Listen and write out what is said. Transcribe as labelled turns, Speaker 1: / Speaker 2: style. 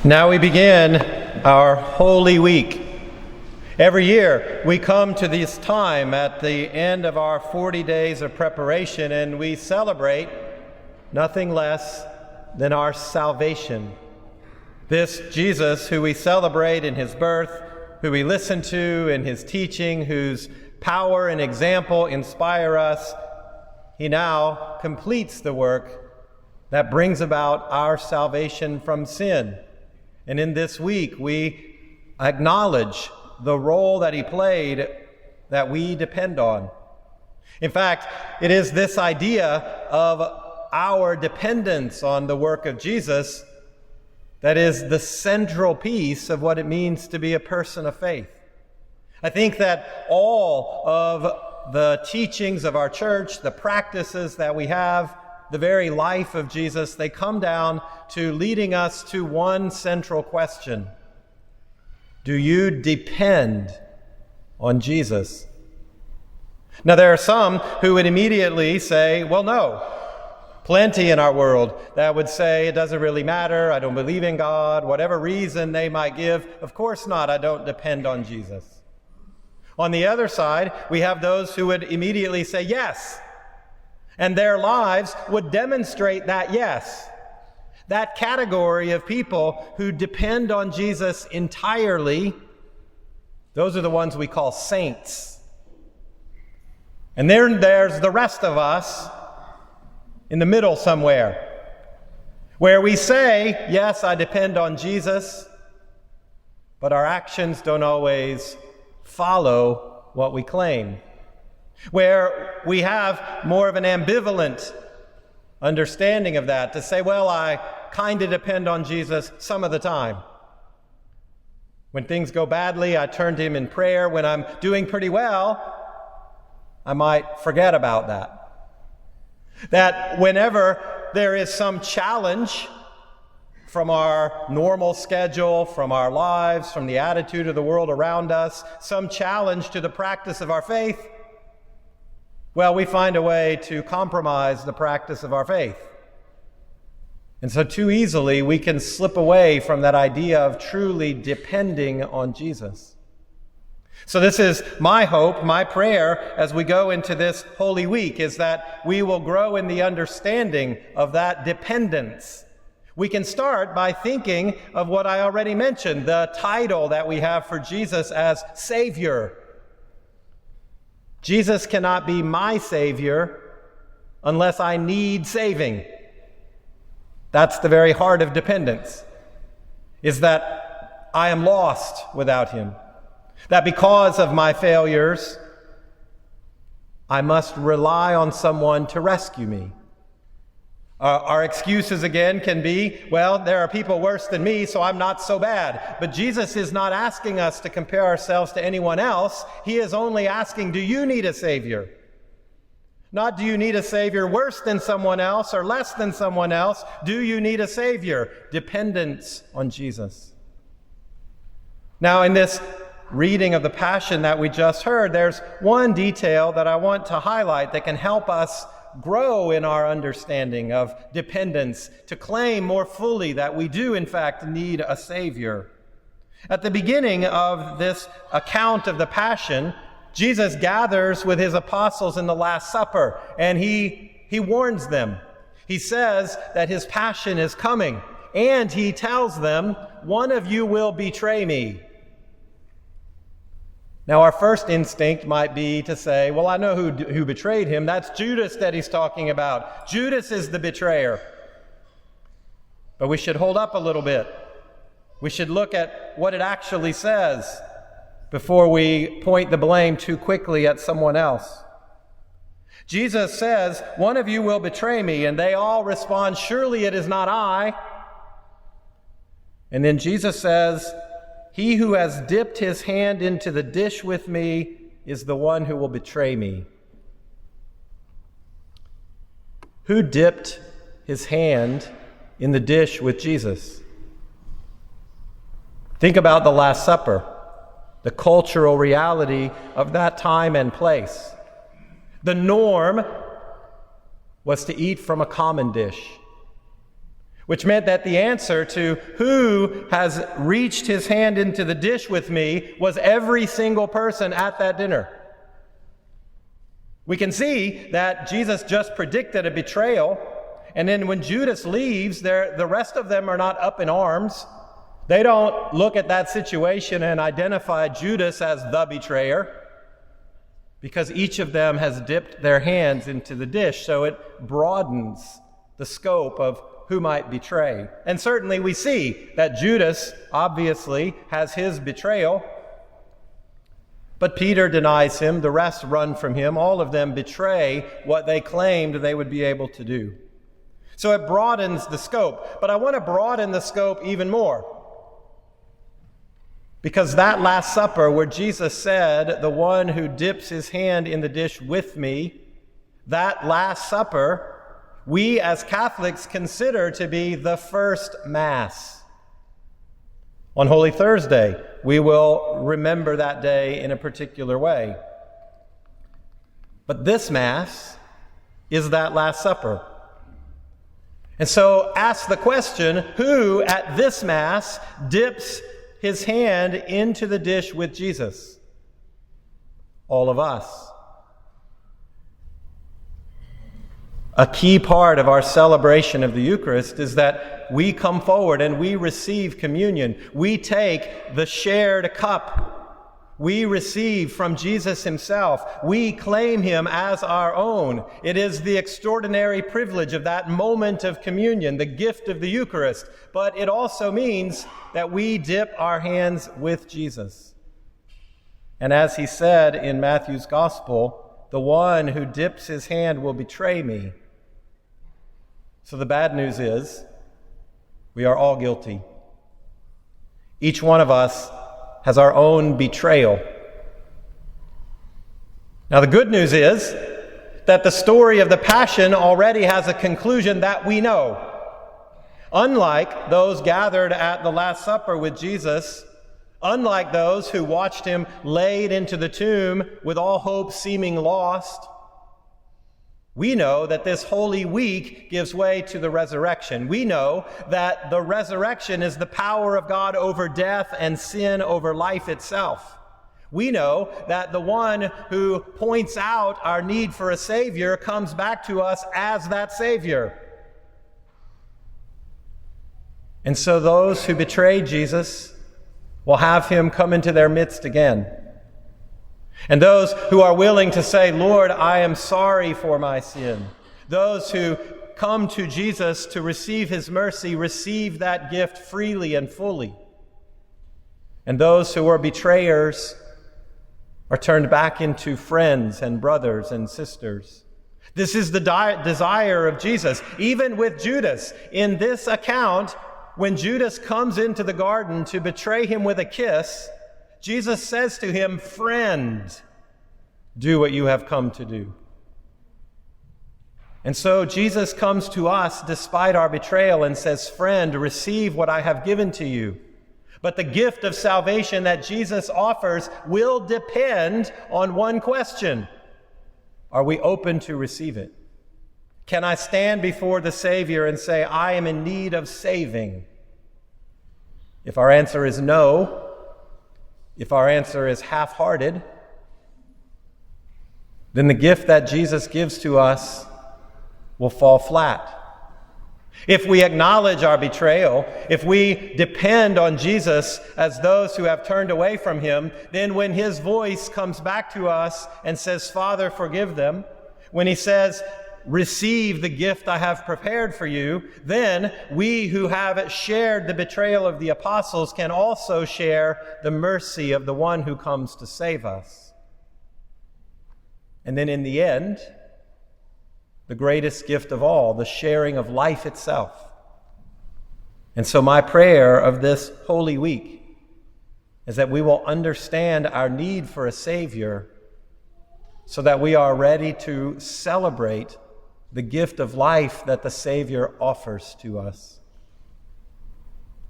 Speaker 1: Now we begin our Holy Week. Every year we come to this time at the end of our 40 days of preparation, and we celebrate nothing less than our salvation. This Jesus who we celebrate in his birth, who we listen to in his teaching, whose power and example inspire us, he now completes the work that brings about our salvation from sin. And in this week, we acknowledge the role that he played that we depend on. In fact, it is this idea of our dependence on the work of Jesus that is the central piece of what it means to be a person of faith. I think that all of the teachings of our church, the practices that we have, the very life of Jesus, they come down to leading us to one central question. Do you depend on Jesus? Now, there are some who would immediately say, well, no. Plenty in our world that would say, it doesn't really matter, I don't believe in God, whatever reason they might give, of course not, I don't depend on Jesus. On the other side, we have those who would immediately say yes. And their lives would demonstrate that yes. That category of people who depend on Jesus entirely, those are the ones we call saints. And then there's the rest of us in the middle somewhere, where we say, yes, I depend on Jesus, but our actions don't always follow what we claim. Where we have more of an ambivalent understanding of that, to say, well, I kind of depend on Jesus some of the time. When things go badly, I turn to him in prayer. When I'm doing pretty well, I might forget about that. That whenever there is some challenge from our normal schedule, from our lives, from the attitude of the world around us, some challenge to the practice of our faith, well, we find a way to compromise the practice of our faith. And so too easily we can slip away from that idea of truly depending on Jesus. So this is my hope, my prayer as we go into this Holy Week, is that we will grow in the understanding of that dependence. We can start by thinking of what I already mentioned, the title that we have for Jesus as Savior. Jesus cannot be my Savior unless I need saving. That's the very heart of dependence, is that I am lost without him. That because of my failures, I must rely on someone to rescue me. Our excuses again can be, well, there are people worse than me, so I'm not so bad. But Jesus is not asking us to compare ourselves to anyone else. He is only asking, do you need a Savior? Not do you need a Savior worse than someone else or less than someone else. Do you need a Savior? Dependence on Jesus. Now, in this reading of the Passion that we just heard, there's one detail that I want to highlight that can help us grow in our understanding of dependence, to claim more fully that we do in fact need a Savior. At the beginning of this account of the Passion, Jesus gathers with his apostles in the Last Supper, and he warns them. He says that his Passion is coming, and he tells them, one of you will betray me. Now, our first instinct might be to say, well, I know who betrayed him. That's Judas that he's talking about. Judas is the betrayer. But we should hold up a little bit. We should look at what it actually says before we point the blame too quickly at someone else. Jesus says, one of you will betray me, and they all respond, surely it is not I. And then Jesus says, he who has dipped his hand into the dish with me is the one who will betray me. Who dipped his hand in the dish with Jesus? Think about the Last Supper, the cultural reality of that time and place. The norm was to eat from a common dish. which meant that the answer to who has reached his hand into the dish with me was every single person at that dinner. We can see that Jesus just predicted a betrayal, and then when Judas leaves, the rest of them are not up in arms. They don't look at that situation and identify Judas as the betrayer, because each of them has dipped their hands into the dish, so it broadens the scope of who might betray. And certainly we see that Judas obviously has his betrayal, but Peter denies him, the rest run from him, all of them betray what they claimed they would be able to do. So it broadens the scope, but I want to broaden the scope even more. Because that Last Supper where Jesus said, the one who dips his hand in the dish with me, that Last Supper, we as Catholics consider to be the first Mass. On Holy Thursday, we will remember that day in a particular way. But this Mass is that Last Supper. And so ask the question, who at this Mass dips his hand into the dish with Jesus? All of us. A key part of our celebration of the Eucharist is that we come forward and we receive communion. We take the shared cup. We receive from Jesus himself. We claim him as our own. It is the extraordinary privilege of that moment of communion, the gift of the Eucharist. But it also means that we dip our hands with Jesus. And as he said in Matthew's Gospel, the one who dips his hand will betray me. So the bad news is, we are all guilty. Each one of us has our own betrayal. Now the good news is that the story of the Passion already has a conclusion that we know. Unlike those gathered at the Last Supper with Jesus, unlike those who watched him laid into the tomb with all hope seeming lost, we know that this Holy Week gives way to the resurrection. We know that the resurrection is the power of God over death and sin over life itself. We know that the one who points out our need for a Savior comes back to us as that Savior. And so those who betrayed Jesus will have him come into their midst again. And those who are willing to say, Lord, I am sorry for my sin, those who come to Jesus to receive his mercy, receive that gift freely and fully. And those who are betrayers are turned back into friends and brothers and sisters. This is the desire of Jesus. Even with Judas, in this account, when Judas comes into the garden to betray him with a kiss, Jesus says to him, friend, do what you have come to do. And so Jesus comes to us despite our betrayal and says, friend, receive what I have given to you. But the gift of salvation that Jesus offers will depend on one question. Are we open to receive it? Can I stand before the Savior and say, I am in need of saving? If our answer is no, if our answer is half-hearted, then the gift that Jesus gives to us will fall flat. If we acknowledge our betrayal, if we depend on Jesus as those who have turned away from him, then when his voice comes back to us and says, Father, forgive them, when he says, receive the gift I have prepared for you, then we who have shared the betrayal of the apostles can also share the mercy of the one who comes to save us. And then in the end, the greatest gift of all, the sharing of life itself. And so my prayer of this Holy Week is that we will understand our need for a Savior so that we are ready to celebrate the gift of life that the Savior offers to us.